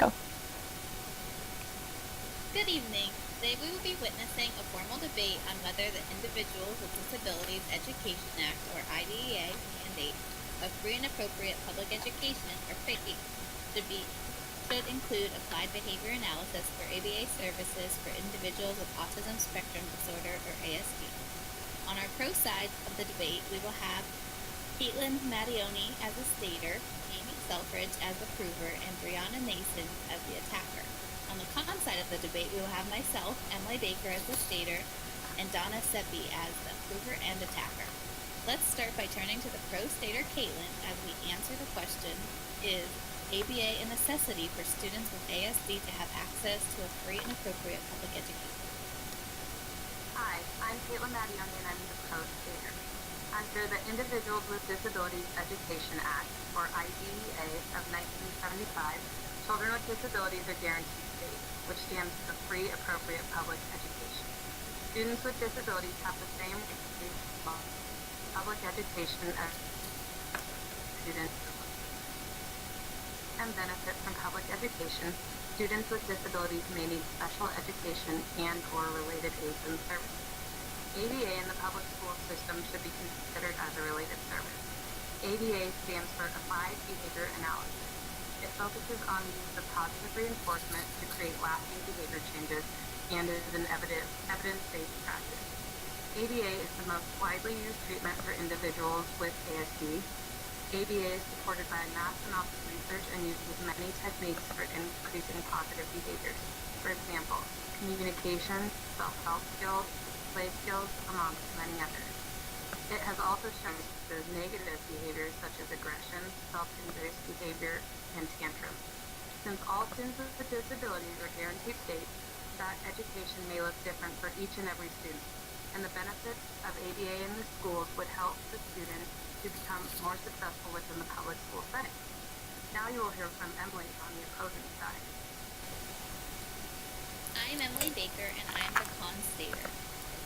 Go. Good evening. Today we will be witnessing a formal debate on whether the Individuals with Disabilities Education Act, or IDEA, mandate of free and appropriate public education, or FAPE, should include applied behavior analysis for ABA services for individuals with autism spectrum disorder, or ASD. On our pro side of the debate, we will have Caitlin Mattioni as the stater, Amy Selfridge as the prover, and Brianna Nason as the attacker. On the con side of the debate, we will have myself, Emily Baker, as the stater, and Donna Seppi as the prover and attacker. Let's start by turning to the pro stater, Caitlin, as we answer the question, is ABA a necessity for students with ASD to have access to a free and appropriate public education? Hi, I'm Caitlin Mattioni and I'm the pro stater. Under the Individuals with Disabilities Education Act, or IDEA of 1975, children with disabilities are guaranteed FAPE, which stands for Free Appropriate Public Education. Students with disabilities have the same public education as students and benefit from public education. Students with disabilities may need special education and or related aids and services. ABA in the public school system should be considered as a related service. ABA stands for Applied Behavior Analysis. It focuses on the use of positive reinforcement to create lasting behavior changes and is an evidence-based practice. ABA is the most widely used treatment for individuals with ASD. ABA is supported by mass amounts of research and uses many techniques for increasing positive behaviors. For example, communication, self-help skills, play skills, amongst many others. It has also shown those negative behaviors such as aggression, self-injurious behavior, and tantrums. Since all students with disabilities are guaranteed FAPE, that education may look different for each and every student, and the benefits of ABA in the schools would help the students to become more successful within the public school setting. Now you will hear from Emily on the opposing side. I'm Emily Baker, and I am the con stater.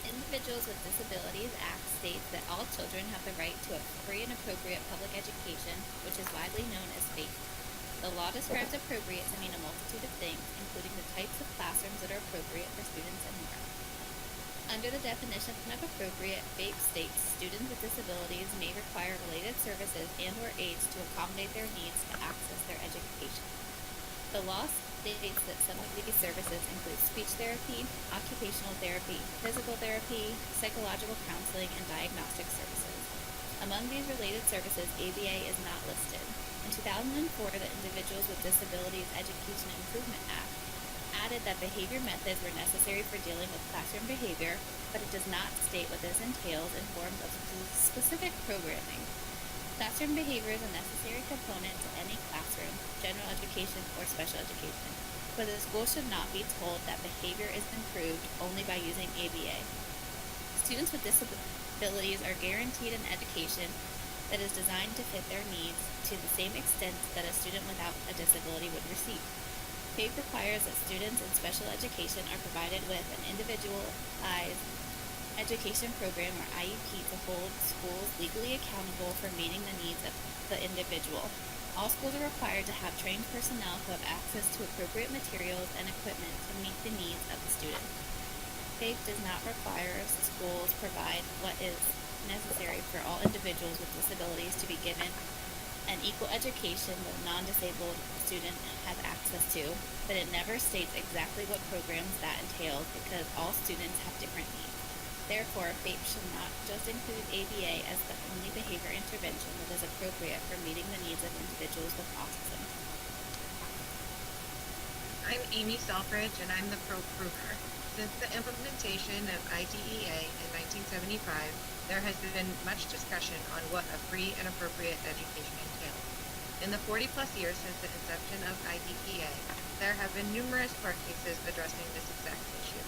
Individuals with Disabilities Act states that all children have the right to a free and appropriate public education, which is widely known as FAPE. The law describes appropriate to mean a multitude of things, including the types of classrooms that are appropriate for students and more. Under the definition of appropriate, FAPE states students with disabilities may require related services and or aids to accommodate their needs to access their education. The law states that some of these services include speech therapy, occupational therapy, physical therapy, psychological counseling, and diagnostic services. Among these related services, ABA is not listed. In 2004, the Individuals with Disabilities Education Improvement Act added that behavior methods were necessary for dealing with classroom behavior, but it does not state what this entails in forms of specific programming. Classroom behavior is a necessary component to any classroom, general education, or special education, but the school should not be told that behavior is improved only by using ABA. Students with disabilities are guaranteed an education that is designed to fit their needs to the same extent that a student without a disability would receive. FAPE requires that students in special education are provided with an individualized education program, or IEP, to hold schools legally accountable for meeting the needs of the individual. All schools are required to have trained personnel who have access to appropriate materials and equipment to meet the needs of the student. FAPE does not require schools provide what is necessary for all individuals with disabilities to be given an equal education that a non-disabled student has access to, but it never states exactly what programs that entails because all students have different needs. Therefore, FAPE should not just include ABA as the only behavior intervention that is appropriate for meeting the needs of individuals with autism. I'm Amy Selfridge, and I'm the pro-prover. Since the implementation of IDEA in 1975, there has been much discussion on what a free and appropriate education entails. In the 40-plus years since the inception of IDEA, there have been numerous court cases addressing this exact issue.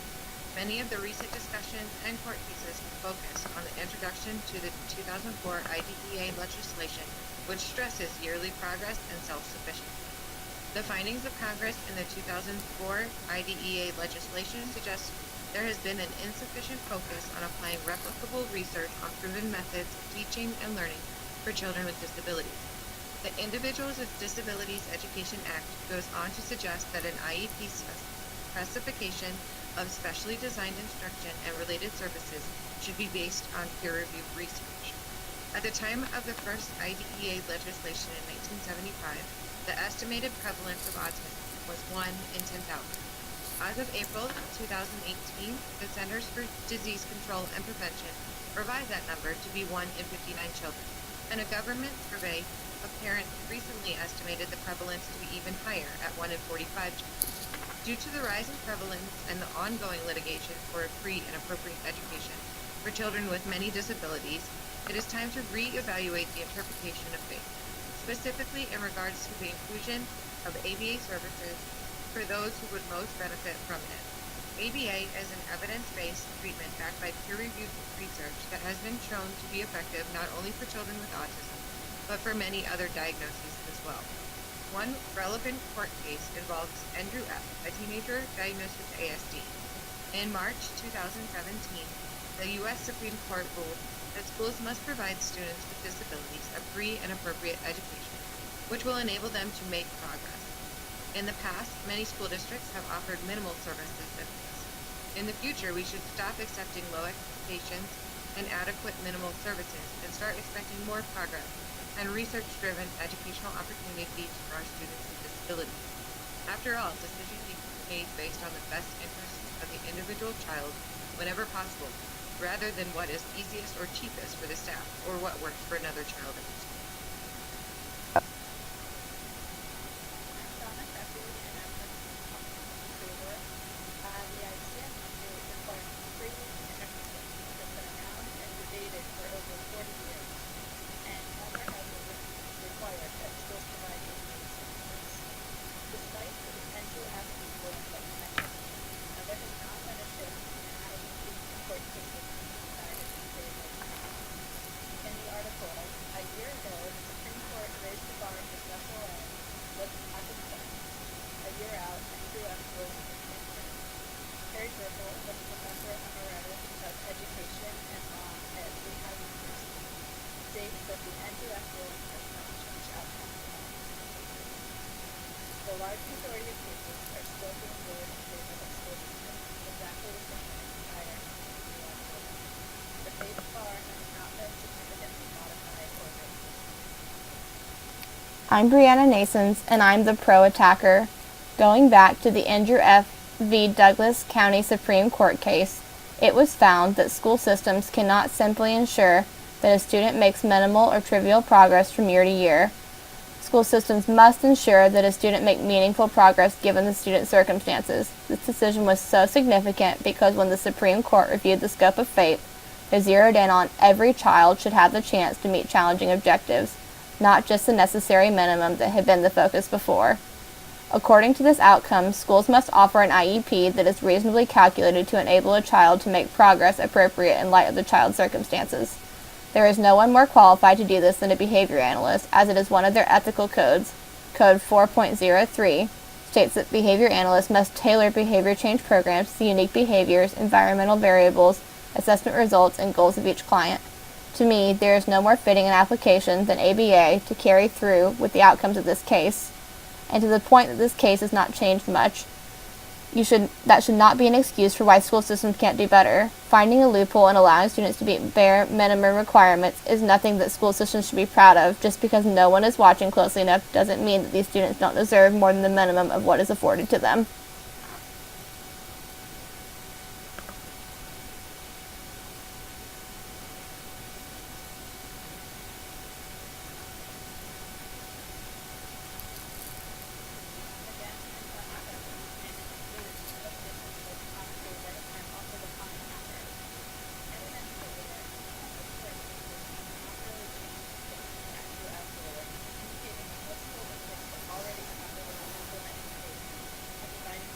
Many of the recent discussions and court cases focus on the introduction to the 2004 IDEA legislation, which stresses yearly progress and self-sufficiency. The findings of Congress in the 2004 IDEA legislation suggest there has been an insufficient focus on applying replicable research on proven methods of teaching and learning for children with disabilities. The Individuals with Disabilities Education Act goes on to suggest that an IEP specification of specially designed instruction and related services should be based on peer-reviewed research. At the time of the first IDEA legislation in 1975, the estimated prevalence of autism was 1 in 10,000. As of April 2018, the Centers for Disease Control and Prevention revised that number to be 1 in 59 children, and a government survey of parents recently estimated the prevalence to be even higher at 1 in 45 children. Due to the rise in prevalence and the ongoing litigation for a free and appropriate education for children with many disabilities, it is time to re-evaluate the interpretation of FAPE, specifically in regards to the inclusion of ABA services for those who would most benefit from it. ABA is an evidence-based treatment backed by peer-reviewed research that has been shown to be effective not only for children with autism, but for many other diagnoses as well. One relevant court case involves Andrew F., a teenager diagnosed with ASD. In March 2017, the U.S. Supreme Court ruled that schools must provide students with disabilities a free and appropriate education, which will enable them to make progress. In the past, many school districts have offered minimal services like this. In the future, we should stop accepting low expectations and adequate minimal services and start expecting more progress and research-driven educational opportunities for our students with disabilities. After all, decisions need to be made based on the best interests of the individual child whenever possible, rather than what is easiest or cheapest for the staff or what works for another child in the school. The idea is requiring free and everything has been around and debated for over 40 years, and never has it been required that schools provide ABA services. Despite the potential athlete ruling that you mentioned, there has not been a shift in IEP court cases decided in favor of ABA. In the article, a year ago, the Supreme Court raised the bar for special ed with positive sentence. A year out, Andrew F. ruling is incorrect. Terry Gerkel, a professor emeritus of education and law at Lehigh University, states that the NUF ruling does not change outcomes in all cases. The large majority of cases are still being ruled in favor of school districts, exactly the same as prior to the NUF ruling. The FAPE bar has not been significantly modified or raised. I'm Brianna Nasons, and I'm the pro attacker. Going back to the Andrew F. v. Douglas County Supreme Court case, it was found that school systems cannot simply ensure that a student makes minimal or trivial progress from year to year. School systems must ensure that a student makes meaningful progress given the student's circumstances. This decision was so significant because when the Supreme Court reviewed the scope of FAPE, they zeroed in on every child should have the chance to meet challenging objectives, not just the necessary minimum that had been the focus before. According to this outcome, schools must offer an IEP that is reasonably calculated to enable a child to make progress appropriate in light of the child's circumstances. There is no one more qualified to do this than a behavior analyst, as it is one of their ethical codes. Code 4.03 states that behavior analysts must tailor behavior change programs to the unique behaviors, environmental variables, assessment results, and goals of each client. To me, there is no more fitting an application than ABA to carry through with the outcomes of this case. And to the point that this case has not changed much, that should not be an excuse for why school systems can't do better. Finding a loophole and allowing students to meet bare minimum requirements is nothing that school systems should be proud of. Just because no one is watching closely enough doesn't mean that these students don't deserve more than the minimum of what is afforded to them. Indicating that most school districts are already properly implementing FAPE and providing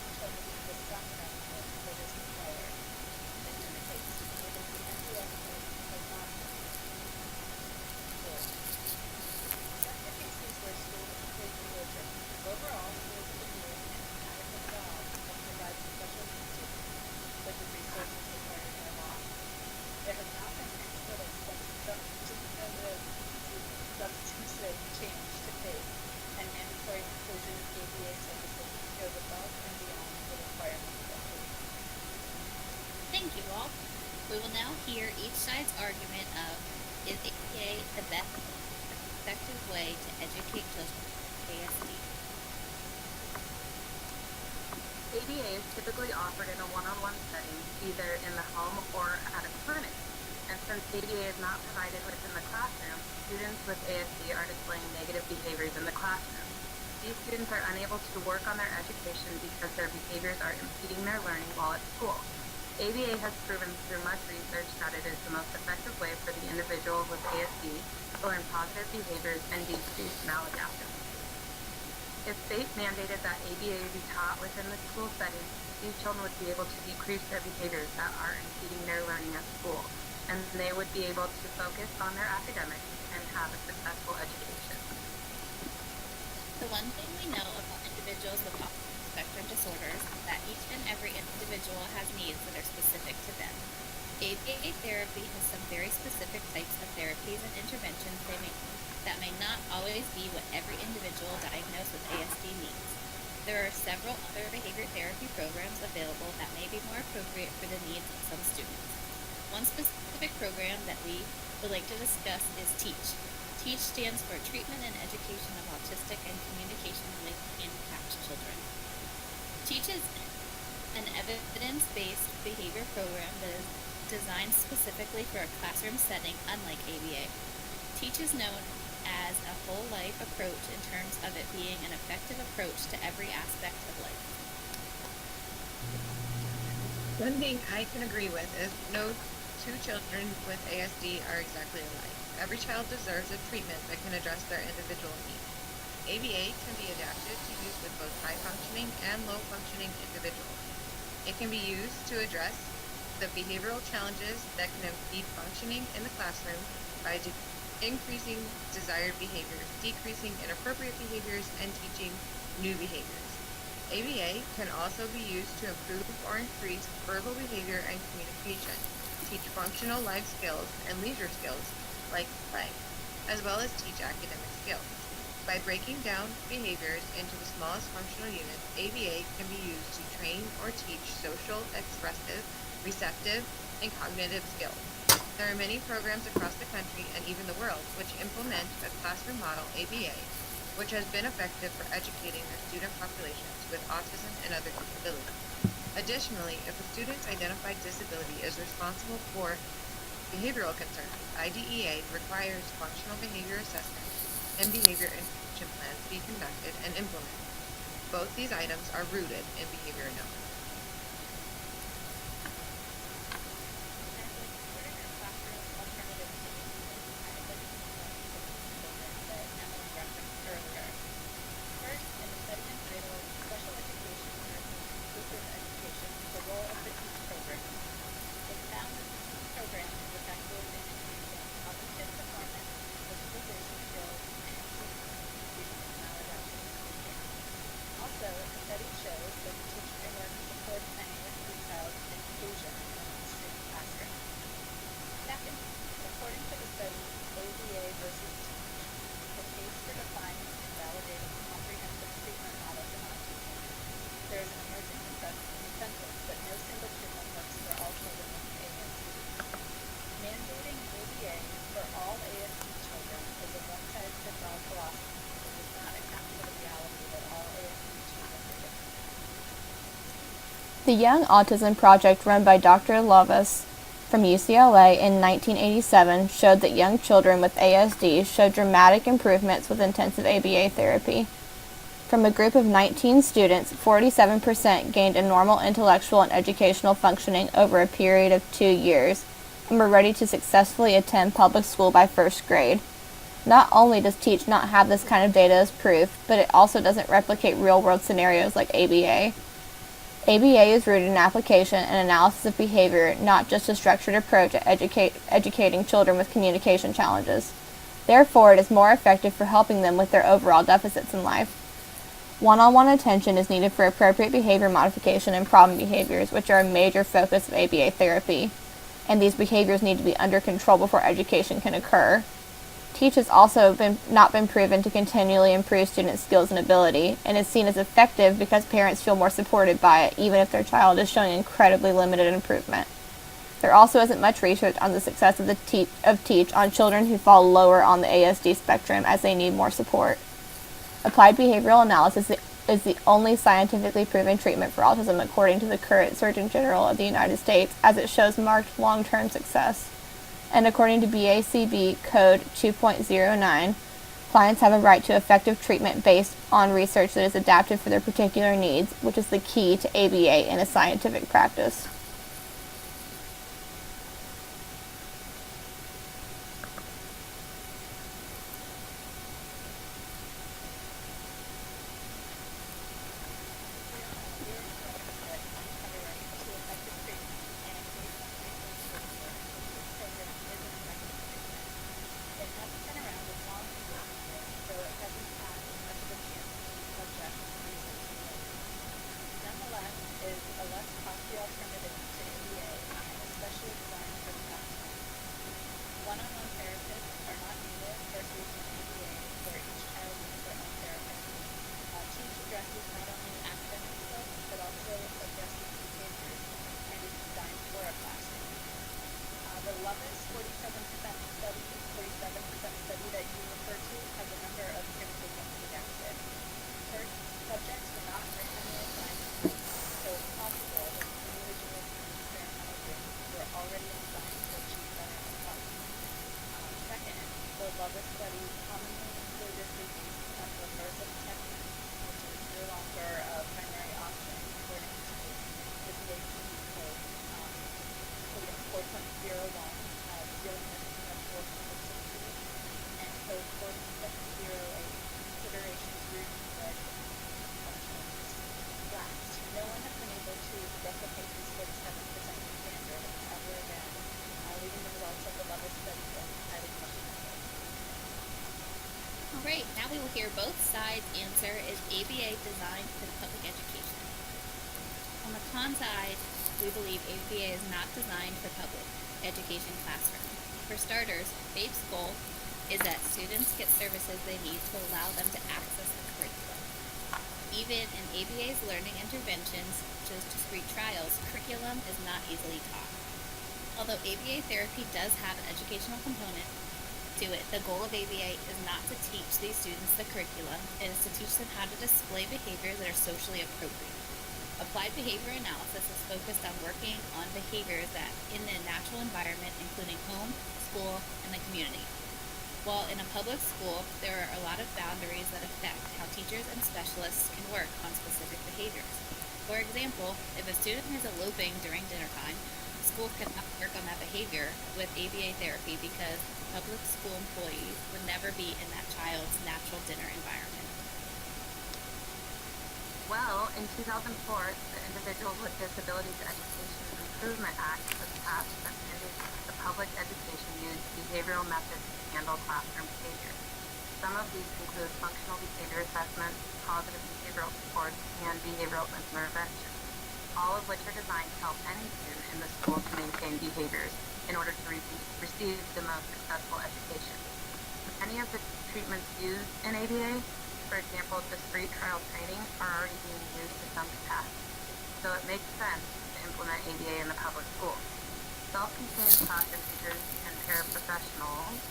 We will now hear each side's argument of, is ABA the best effective way to educate children with ASD? ABA is typically offered in a one-on-one setting, either in the home or at a clinic. And since ABA is not provided within the classroom, students with ASD are displaying negative behaviors in the classroom. These students are unable to work on their education because their behaviors are impeding their learning while at school. ABA has proven through much research that it is the most effective way for the individual with ASD to learn positive behaviors and decrease maladaptive. If FAPE mandated that ABA be taught within the school setting, these children would be able to decrease their behaviors that are impeding their learning at school, and they would be able to focus on their academics and have a successful education. The one thing we know about individuals with autism spectrum disorders is that each and every individual has needs that are specific to them. ABA therapy has some very specific types of therapies and interventions that may not always be what every individual diagnosed with ASD needs. There are several other behavior therapy programs available that may be more appropriate for the needs of some students. One specific program that we would like to discuss is TEACH. TEACH stands for Treatment and Education of Autistic and Communication-Related Handicapped Children. TEACH is an evidence-based behavior program that is designed specifically for a classroom setting unlike ABA. TEACH is known as a whole life approach in terms of it being an effective approach to every aspect of life. One thing I can agree with is no two children with ASD are exactly alike. Every child deserves a treatment that can address their individual needs. ABA can be adapted to use with both high-functioning and low-functioning individuals. It can be used to address the behavioral challenges that can impede functioning in the classroom by increasing desired behaviors, decreasing inappropriate behaviors, and teaching new behaviors. ABA can also be used to improve or increase verbal behavior and communication, teach functional life skills and leisure skills like play, as well as teach academic skills. By breaking down behaviors into the smallest functional units, ABA can be used to train or teach social, expressive, receptive, and cognitive skills. There are many programs across the country and even the world which implement a classroom model ABA, which has been effective for educating their student populations with autism and other disabilities. Additionally, if a student's identified disability is responsible for behavioral concerns, IDEA requires functional behavior assessment and behavior intervention plans be conducted and implemented. Both these items are rooted in behavior knowledge. The Young Autism Project run by Dr. Lovas from UCLA in 1987 showed that young children with ASD showed dramatic improvements with intensive ABA therapy. From a group of 19 students, 47% gained a normal intellectual and educational functioning over a period of 2 years and were ready to successfully attend public school by first grade. Not only does TEACH not have this kind of data as proof, but it also doesn't replicate real-world scenarios like ABA. ABA is rooted in application and analysis of behavior, not just a structured approach at educating children with communication challenges. Therefore, it is more effective for helping them with their overall deficits in life. One-on-one attention is needed for appropriate behavior modification and problem behaviors, which are a major focus of ABA therapy, and these behaviors need to be under control before education can occur. TEACH has also not been proven to continually improve student skills and ability, and is seen as effective because parents feel more supported by it, even if their child is showing incredibly limited improvement. There also isn't much research on the success of teach on children who fall lower on the ASD spectrum as they need more support. Applied behavioral analysis is the only scientifically proven treatment for autism according to the current Surgeon General of the United States, as it shows marked long-term success. And according to BACB Code 2.09, clients have a right to effective treatment based on research that is adapted for their particular needs, which is the key to ABA in a scientific practice. One-on-one therapists are not needed versus in ABA where each child needs their own therapist. Teach addresses not only academic skills but also addresses behaviors and is designed for a classroom. The Lovis 47% study that you refer to has a number of criticisms against it. First, subjects were not randomly assigned to groups, so it's possible that the individuals in the experimental groups were already assigned to achieve better outcomes. Second, the Lovis study commonly included reviews of the MRSA technique, which is no longer a primary option according to the BACB code, including 4.01, dealing with intellectual consistency, and code 4708, considerations rooted in functional use. Last, no one has been able to replicate this 47% standard ever again, leaving the results of the Lovis study highly questionable. Alright, now we will hear both sides answer, is ABA designed for public education? On the con side, we believe ABA is not designed for public education classroom. For starters, FAPE's goal is that students get services they need to allow them to access the curriculum. Even in ABA's learning interventions, such as discrete trials, curriculum is not easily taught. Although ABA therapy does have an educational component to it, the goal of ABA is not to teach these students the curriculum, it is to teach them how to display behaviors that are socially appropriate. Applied behavior analysis is focused on working on behaviors that in the natural environment, including home, school, and the community. While in a public school, there are a lot of boundaries that affect how teachers and specialists can work on specific behaviors. For example, if a student is eloping during dinner time, school cannot work on that behavior with ABA therapy because public school employees would never be in that child's natural dinner environment. Well, in 2004, the Individuals with Disabilities Education Improvement Act was passed that mandates the public education use behavioral methods to handle classroom behavior. Some of these include functional behavior assessments, positive behavioral supports, and behavioral intervention, all of which are designed to help any student in the school to maintain behaviors in order to receive the most successful education. Many of the treatments used in ABA, for example, discrete trial training, are already being used to some capacity, so it makes sense to implement ABA in the public schools. Self-contained classroom teachers and paraprofessionals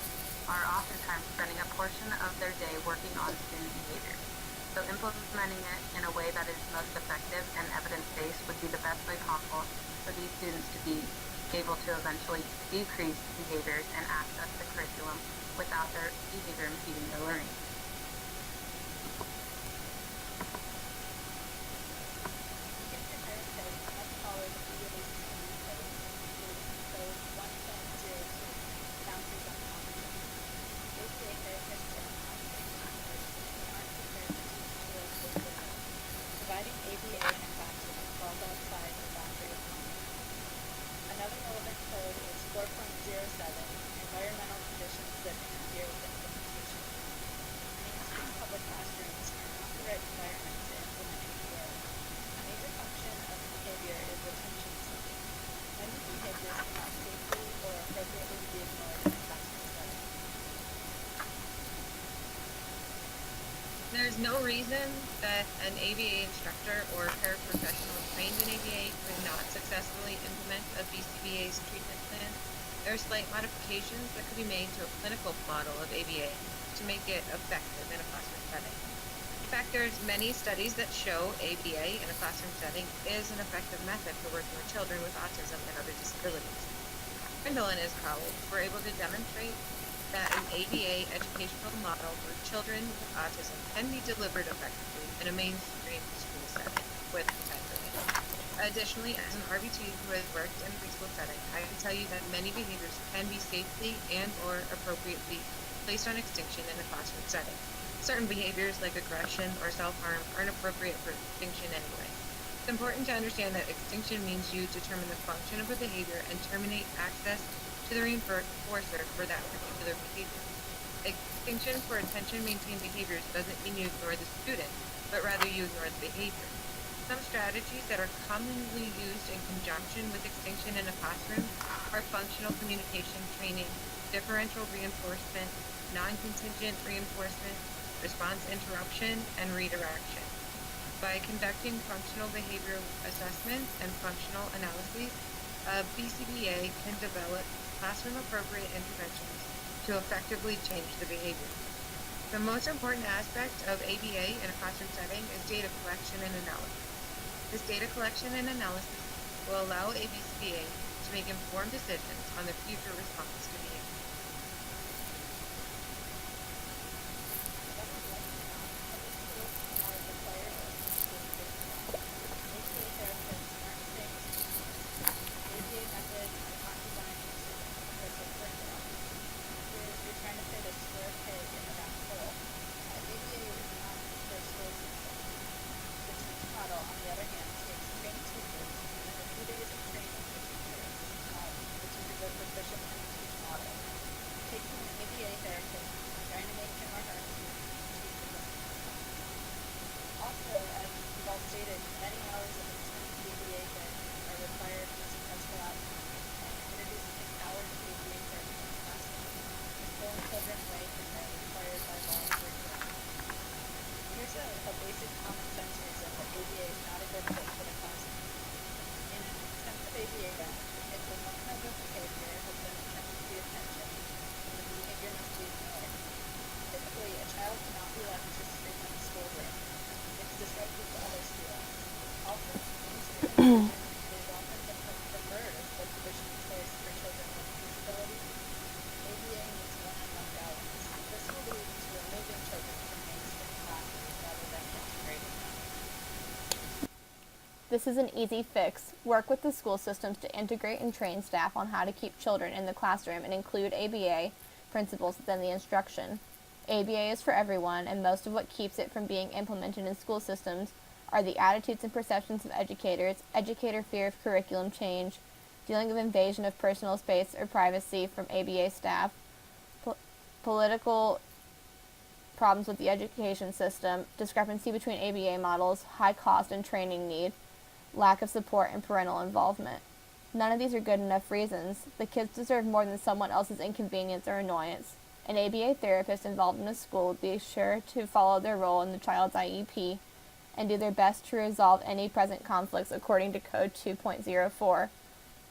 are oftentimes spending a portion of their day working on student behavior, so implementing it in a way that is most effective and evidence-based would be the best way possible for these students to be able to eventually decrease behaviors and access the curriculum without their behavior impeding their learning. Providing ABA in a classroom falls outside the boundary of common. Another relevant code is 4.07, environmental conditions that interfere with implementation. Mainstream public classrooms are not the right environment to implement ABA. A major function of behavior is attention seeking. Many behaviors cannot safely or appropriately be ignored in a classroom setting. There's no reason that an ABA instructor or paraprofessional trained in ABA could not successfully implement a BCBA's treatment plan, there are slight modifications that could be made to a clinical model of ABA to make it effective in a classroom setting. In fact, there's many studies that show ABA in a classroom setting is an effective method for working with children with autism and other disabilities. Brindle and his colleagues were able to demonstrate that an ABA educational model for children with autism can be delivered effectively in a mainstream school setting with integrity. Additionally, as an RBT who has worked in a preschool setting, I can tell you that many behaviors can be safely and or appropriately placed on extinction in a classroom setting. Certain behaviors like aggression or self-harm aren't appropriate for extinction anyway. It's important to understand that extinction means you determine the function of a behavior and terminate access to the reinforcer for that particular behavior. Extinction for attention-maintained behaviors doesn't mean you ignore the student, but rather you ignore the behavior. Some strategies that are commonly used in conjunction with extinction in a classroom are functional communication training, differential reinforcement, non-contingent reinforcement, response interruption, and redirection. By conducting functional behavioral assessments and functional analyses, BCBA can develop classroom-appropriate interventions to effectively change the behavior. The most important aspect of ABA in a classroom setting is data collection and analysis. This data collection and analysis will allow ABCBA to make informed decisions on the future response to behavior. Are required to ABA therapists aren't trained to ABA methods are not designed to assist a curriculum. You're trying to fit a square peg in a round hole. ABA is not for school system. The teach model, on the other hand, takes trained teachers and a few days of training for teachers. The teachers are proficient in the teach model. Taking an ABA therapist, trying to make him or her teach the system. Also, as we've all stated, many hours of intense ABA therapy are required for successful outcomes, and introducing empowered ABA therapy in the classroom is pulling children away from their required by law curriculum. Here's a basic common sense reason that ABA is not a good fit for the classroom. In an extensive ABA round, if the function of a behavior has been intended to be attention, then the behavior must be ignored. Typically, a child cannot be left to scream in the schoolroom. It's disruptive to other students. Also, mainstream education is often preferred as the traditional choice for children with disabilities. ABA needs one-on-one guidance. This will lead to removing children from mainstream classes rather than integrating them. This is an easy fix. Work with the school systems to integrate and train staff on how to keep children in the classroom and include ABA principles within the instruction. ABA is for everyone, and most of what keeps it from being implemented in school systems are the attitudes and perceptions of educators, educator fear of curriculum change, dealing with invasion of personal space or privacy from ABA staff, political problems with the education system, discrepancy between ABA models, high cost and training need, lack of support and parental involvement. None of these are good enough reasons. The kids deserve more than someone else's inconvenience or annoyance. An ABA therapist involved in a school would be sure to follow their role in the child's IEP and do their best to resolve any present conflicts according to Code 2.04.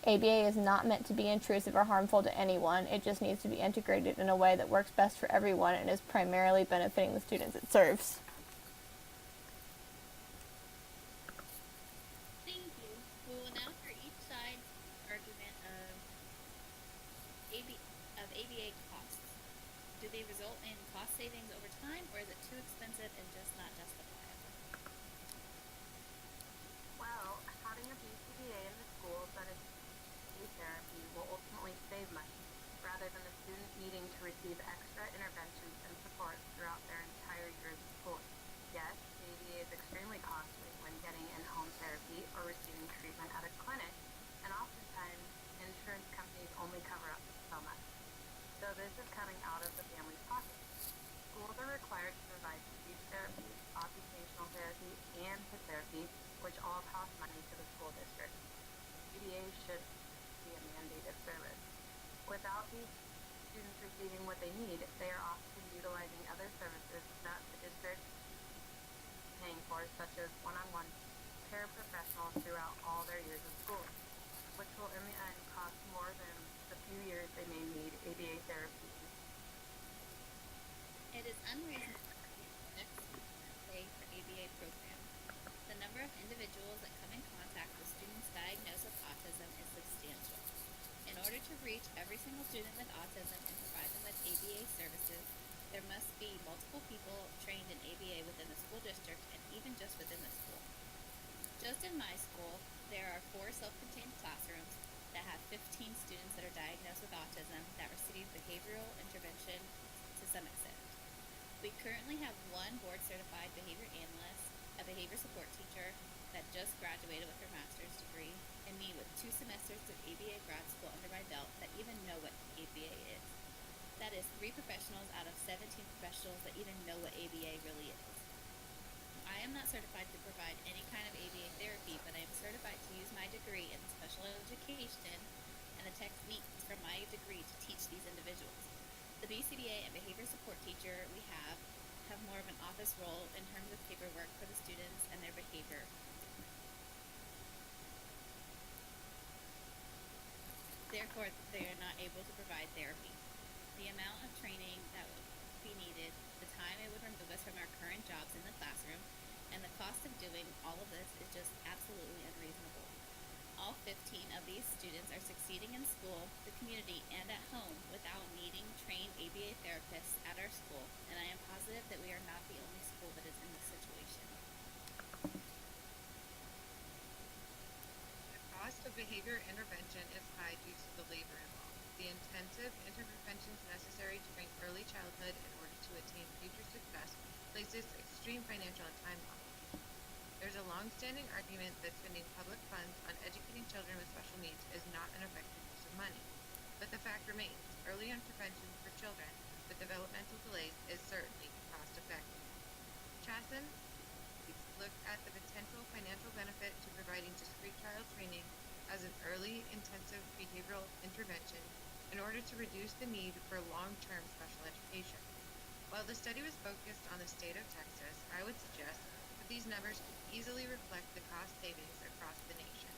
ABA is not meant to be intrusive or harmful to anyone. It just needs to be integrated in a way that works best for everyone and is primarily benefiting the students it serves. Thank you. We will now hear each side's argument of ABA costs. Do they result in cost savings over time, or is it too expensive and just not justifiable? Well, having a BCBA in the schools that is ABA therapy will ultimately save money, rather than the student needing to receive extra interventions and support throughout their entire years of school. Yes, ABA is extremely costly when getting in-home therapy or receiving treatment at a clinic, and oftentimes insurance companies only cover up to so much. So this is coming out of the family's pocket. Schools are required to provide speech therapy, occupational therapy, and hip therapy, which all cost money to the school district. ABA should be a mandated service. Without these students receiving what they need, they are often utilizing other services that the district is paying for, such as one-on-one paraprofessionals throughout all their years of schooling. few years they may need ABA therapy. It is unreasonable to pay for ABA programs. The number of individuals that come in contact with students diagnosed with autism is substantial. In order to reach every single student with autism and provide them with ABA services, there must be multiple people trained in ABA within the school district and even just within the school. Just in my school, there are 4 self-contained classrooms that have 15 students that are diagnosed with autism that receive behavioral intervention to some extent. We currently have 1 board-certified behavior analyst, a behavior support teacher that just graduated with her master's degree, and me with 2 semesters of ABA grad school under my belt that even know what ABA is. That is 3 professionals out of 17 professionals that even know what ABA really is. I am not certified to provide any kind of ABA therapy, but I am certified to use my degree in special education and the techniques from my degree to teach these individuals. The BCBA and behavior support teacher we have more of an office role in terms of paperwork for the students and their behavior. Therefore, they are not able to provide therapy. The amount of training that would be needed, the time it would remove us from our current jobs in the classroom, and the cost of doing all of this is just absolutely unreasonable. All 15 of these students are succeeding in school, the community, and at home without needing trained ABA therapists at our school, and I am positive that we are not the only school that is in this situation. The cost of behavior intervention is high due to the labor involved. The intensive interventions necessary to bring early childhood in order to attain future success places extreme financial and time on. There's a long-standing argument that spending public funds on educating children with special needs is not an effective use of money. But the fact remains, early intervention for children with developmental delays is certainly cost-effective. Chasen looked at the potential financial benefit to providing discrete child training as an early intensive behavioral intervention in order to reduce the need for long-term special education. While the study was focused on the state of Texas, I would suggest that these numbers could easily reflect the cost savings across the nation.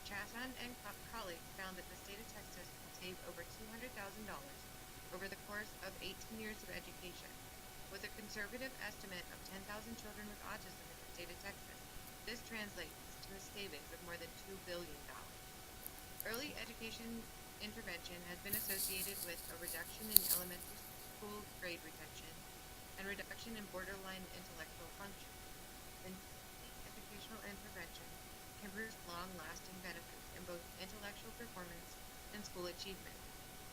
Chasen and colleagues found that the state of Texas could save over $200,000 over the course of 18 years of education. With a conservative estimate of 10,000 children with autism in the state of Texas, this translates to a savings of more than $2 billion. Early education intervention has been associated with a reduction in elementary school grade retention and reduction in borderline intellectual function. Educational intervention can produce long-lasting benefits in both intellectual performance and school achievement.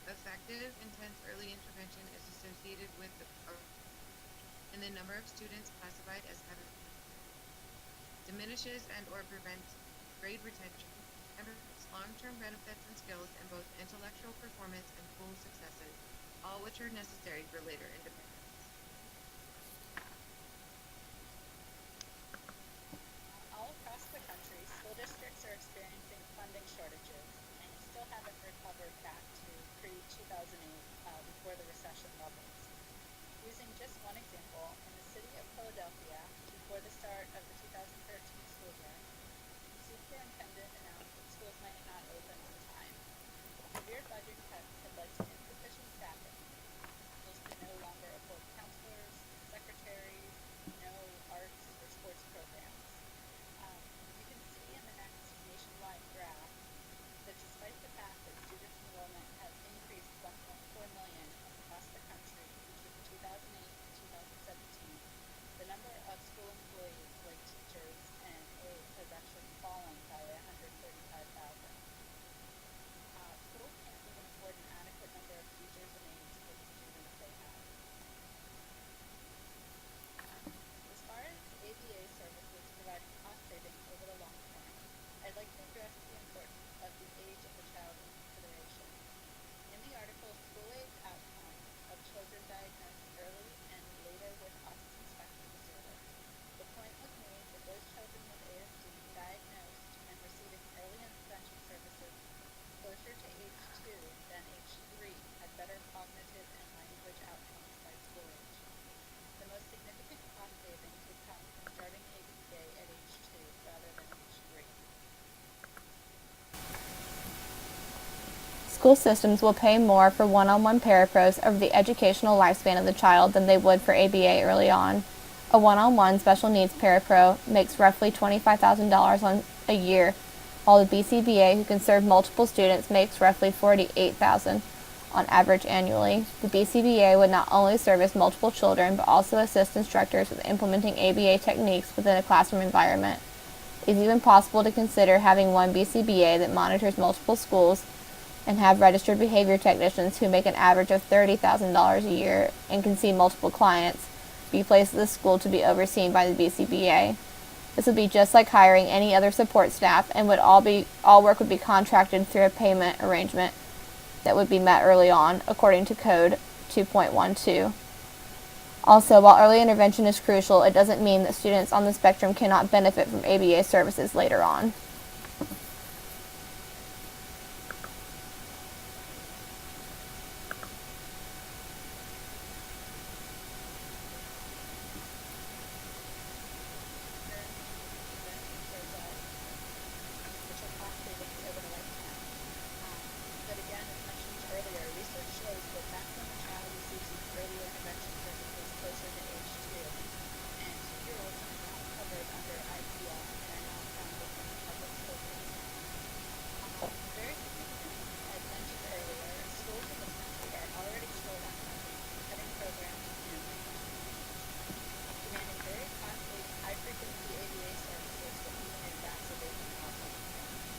Effective, intense early intervention is associated with the number of students classified as having diminishes and or prevents grade retention and provides long-term benefits and skills in both intellectual performance and school successes, all which are necessary for later independence. All across the country, school districts are experiencing funding shortages and still haven't recovered back to pre-2008 before the recession levels. Using just one example, in the city of Philadelphia, before the start of the 2013 school year, the superintendent announced that schools might not open on time. Severe budget cuts had led to insufficient staffing. Schools could no longer afford counselors, secretaries, no arts or sports programs. You can see in the next nationwide graph that despite the fact that student enrollment has increased 1.4 million across the country between 2008 and 2017, the number of school employees like teachers and a School systems will pay more for one-on-one parapros over the educational lifespan of the child than they would for ABA early on. A one-on-one special needs parapro makes roughly $25,000 on a year, while the BCBA, who can serve multiple students, makes roughly $48,000 on average annually. The BCBA would not only service multiple children, but also assist instructors with implementing ABA techniques within a classroom environment. It is even possible to consider having one BCBA that monitors multiple schools and have registered behavior technicians who make an average of $30,000 a year and can see multiple clients be placed at the school to be overseen by the BCBA. This would be just like hiring any other support staff, and all work would be contracted through a payment arrangement that would be met early on, according to Code 2.12. Also, while early intervention is crucial, it doesn't mean that students on the spectrum cannot benefit from ABA services later on. Which are cost savings over the lifetime. But again, as mentioned earlier, research shows that that's when the child receives these early intervention services closer to age 2, and 2-year-olds are not covered under IPL and are not found within the public school system. Very quickly, as mentioned earlier, schools in this country are already short on funding, cutting programs and demanding very costly, high-frequency ABA services that even exacerbate the problem.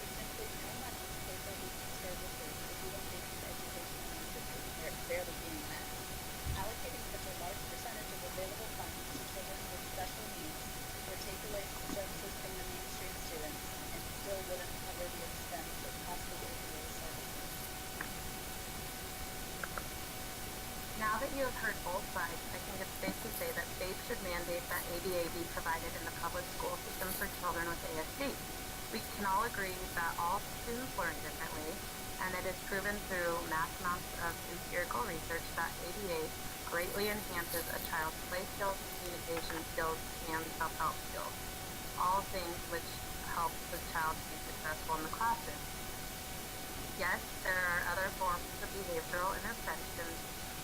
There's simply no money to pay for these services if you don't think these educational needs are barely being met. Allocating such a large percentage of available funds to children with special needs would take away some services from the mainstream students and still wouldn't cover the expense of costly ABA services. Now that you have heard both sides, I think it's safe to say that FAPE should mandate that ABA be provided in the public school system for children with ASD. We can all agree that all students learn differently, and it is proven through mass amounts of empirical research that ABA greatly enhances a child's play skills, communication skills, and self-help skills, all things which help the child be successful in the classroom. Yes, there are other forms of behavioral interventions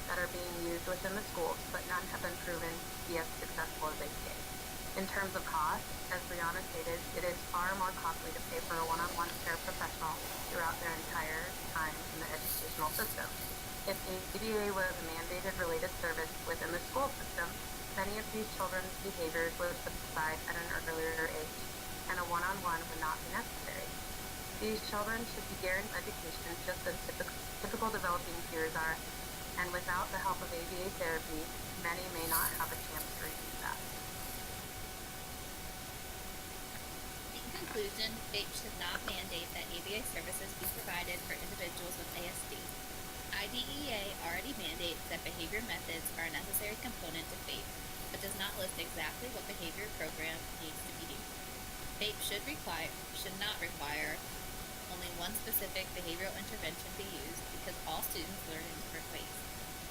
that are being used within the schools, but none have been proven to be as successful as ABA. In terms of cost, as Brianna stated, it is far more costly to pay for a one-on-one paraprofessional throughout their entire time in the educational system. If ABA was a mandated related service within the school system, many of these children's behaviors would subside at an earlier age, and a one-on-one would not be necessary. These children should be guaranteed education just as typical developing peers are, and without the help of ABA therapy, many may not have a chance to receive that. In conclusion, FAPE should not mandate that ABA services be provided for individuals with ASD. IDEA already mandates that behavior methods are a necessary component to FAPE, but does not list exactly what behavior program needs to be used. FAPE should not require only one specific behavioral intervention be used because all students learn in different ways.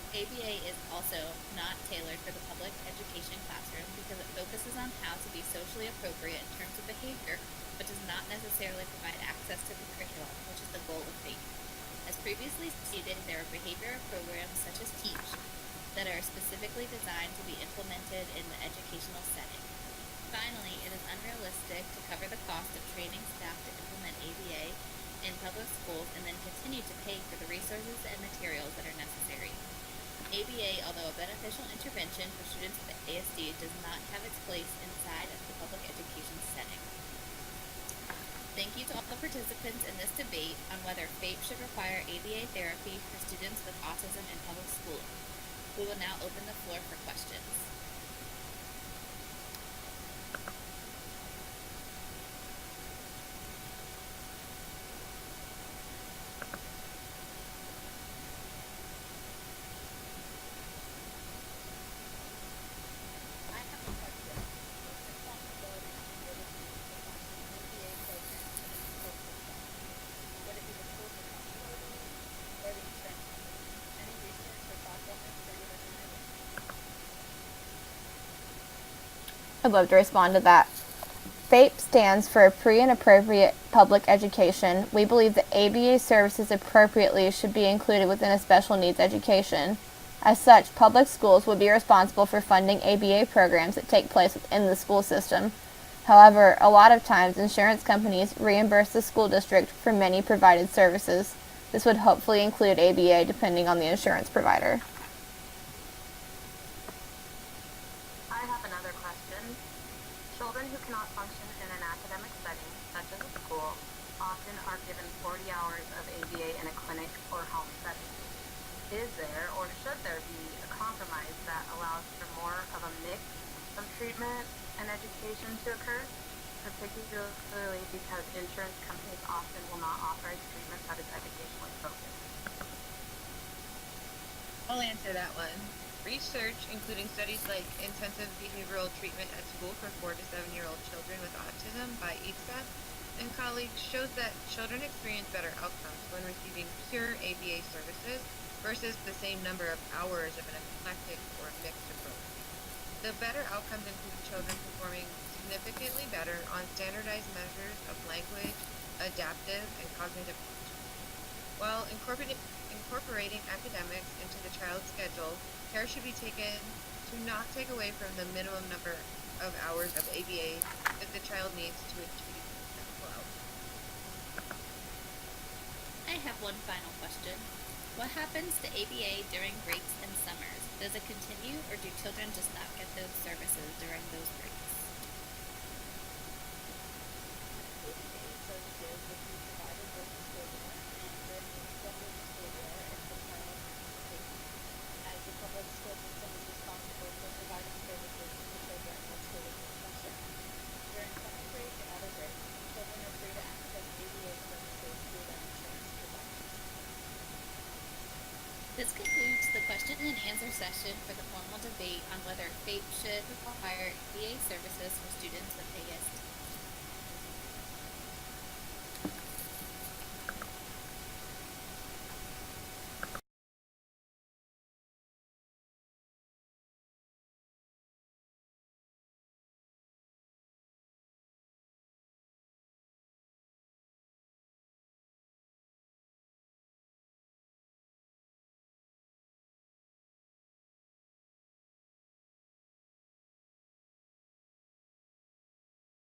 ABA is also not tailored for the public education classroom because it focuses on how to be socially appropriate in terms of behavior, but does not necessarily provide access to the curriculum, which is the goal of FAPE. As previously stated, there are behavioral programs such as TEACH that are specifically designed to be implemented in the educational setting. Finally, it is unrealistic to cover the cost of training staff to implement ABA in public schools and then continue to pay for the resources and materials that are necessary. ABA, although a beneficial intervention for students with ASD, does not have its place inside of the public education setting. Thank you to all the participants in this debate on whether FAPE should require ABA therapy for students with autism in public schooling. We will now open the floor for questions. I have a question. Whose responsibility would it be to fund an ABA program in the school system? Would it be the school's responsibility or the insurance company? Any research or thoughts on this for either side? I'd love to respond to that. FAPE stands for Free and Appropriate Public Education. We believe that ABA services appropriately should be included within a special needs education. As such, public schools would be responsible for funding ABA programs that take place within the school system. However, a lot of times insurance companies reimburse the school district for many provided services. This would hopefully include ABA depending on the insurance provider. I have another question. Children who cannot function in an academic setting, such as a school, often are given 40 hours of ABA in a clinic or health setting. Is there or should there be a compromise that allows for more of a mix of treatment and education to occur, particularly because insurance companies often will not authorize treatment that is educationally focused? I'll answer that one. Research, including studies like intensive behavioral treatment at school for 4 to 7-year-old children with autism by ESAT and colleagues, shows that children experience better outcomes when receiving pure ABA services versus the same number of hours of an eclectic or mixed approach. The better outcomes include children performing significantly better on standardized measures of language, adaptive, and cognitive function. While incorporating academics into the child's schedule, care should be taken to not take away from the minimum number of hours of ABA that the child needs to achieve successful outcomes. I have one final question. What happens to ABA during breaks and summers? Does it continue, or do children just not get those services during those breaks? ABA services would be provided during the school year and during the extended school year if the child needs to, as the public school system is responsible for providing services to children while school is in session. During summer break and other breaks, children are free to access ABA services through their insurance providers. This concludes the question and answer session for the formal debate on whether FAPE should require ABA services for students with ASD.